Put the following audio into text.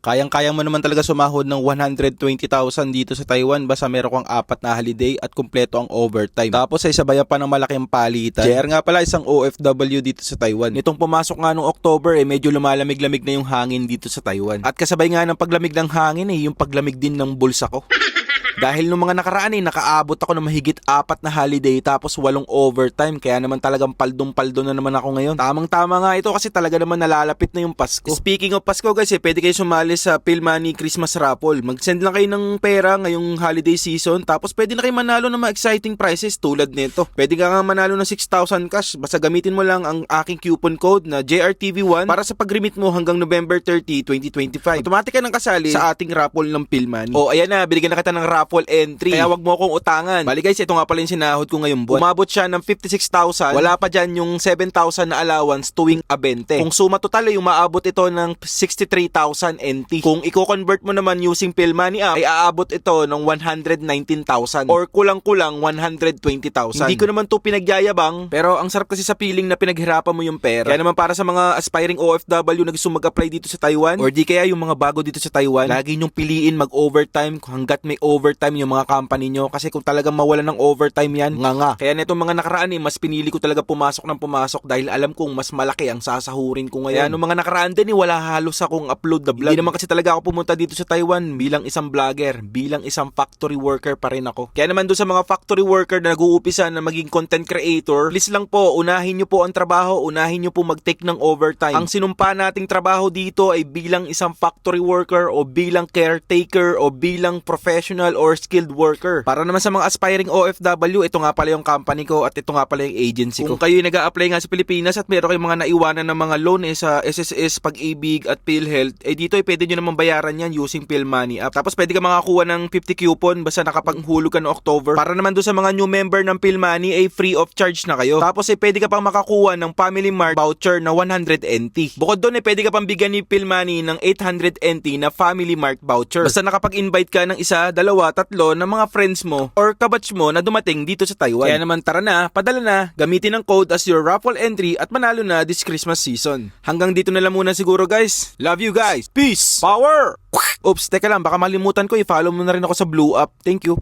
Kayang-kaya mo naman talaga sumahod ng 120,000 dito sa Taiwan basta meron kang 4 na holiday at kumpleto ang overtime. Tapos ay sabayan pa ng malaking palitan. JR nga pala, isang OFW dito sa Taiwan. Nitong pumasok nga nung October medyo lumalamig-lamig na yung hangin dito sa Taiwan. At kasabay nga ng paglamig ng hangin yung paglamig din ng bulsa ko. Dahil nung mga nakaraan nakaabot ako ng mahigit 4 na holiday tapos 8 overtime. Kaya naman talagang paldong-paldo na naman ako ngayon. Tamang-tama nga ito kasi talaga naman nalalapit na yung Pasko. Speaking of Pasko guys, pwede kayo sumali sa PhilMoney Christmas Raffle. Mag-send lang kayo ng pera ngayong holiday season tapos pwede na kayo manalo ng mga exciting prizes tulad nito. Pwede ka nga manalo ng 6,000 cash basta gamitin mo lang ang aking coupon code na JRTV1 para sa pag-remit mo hanggang November 30, 2025. Automatic ka nang kasali sa ating raffle ng PhilMoney. O ayan na, binigyan na kita ng raffle entry. Kaya wag mo akong utangan. Bali guys, ito nga pala yung sinahod ko ngayong buwan. Umabot siya ng 56,000. Wala pa dyan yung 7,000 na allowance tuwing abente. Kung suma total ay umaabot ito ng 63,000 NT. Kung i-convert mo naman using PhilMoney app, ay aabot ito ng 119,000 or kulang-kulang 120,000. Hindi ko naman to pinagyayabang, pero ang sarap kasi sa feeling na pinaghirapan mo yung pera. Kaya naman para sa mga aspiring OFW na gusto mag-apply dito sa Taiwan or di kaya yung mga bago dito sa Taiwan, lagi nyong piliin mag-overtime hanggat may overtime yung mga company nyo kasi kung talagang mawalan ng overtime yan, nga. Kaya netong mga nakaraan mas pinili ko talaga pumasok ng pumasok dahil alam kong mas malaki ang sasahurin ko ngayon. Kaya nung mga nakaraan din wala halos akong upload na vlog. Hindi naman kasi talaga ako pumunta dito sa Taiwan bilang isang vlogger, bilang isang factory worker pa rin ako. Kaya naman doon sa mga factory worker na nag-uumpisa na maging content creator, please lang po, unahin nyo po ang trabaho, unahin nyo po mag-take ng overtime. Ang sinumpa nating trabaho dito ay bilang isang factory worker o bilang caretaker o bilang professional or skilled worker. Para naman sa mga aspiring OFW, ito nga pala yung company ko at ito nga pala yung agency ko. Kung kayo nag-a-apply nga sa Pilipinas at meron kayong mga naiwanan ng mga loan sa SSS, Pag-ibig at PhilHealth, dito pwede nyo naman bayaran yan using PhilMoney app. Tapos pwede ka makakuha ng 50 coupon basta nakapanghulog ka ng October. Para naman doon sa mga new member ng PhilMoney ay free of charge na kayo. Tapos pwede ka pang makakuha ng Family Mart voucher na 100 NT. Bukod doon pwede ka pang bigyan ni PhilMoney ng 800 NT na Family Mart voucher. Basta nakapag-invite ka ng isa, dalawa, tatlo ng mga friends mo or kabatch mo na dumating dito sa Taiwan. Kaya naman tara na, padala na, gamitin ang code as your raffle entry at manalo na this Christmas season. Hanggang dito na lang muna siguro guys. Love you guys. Peace. Power. Oops, teka lang, baka malimutan ko i-follow mo na rin ako sa Blue App. Thank you.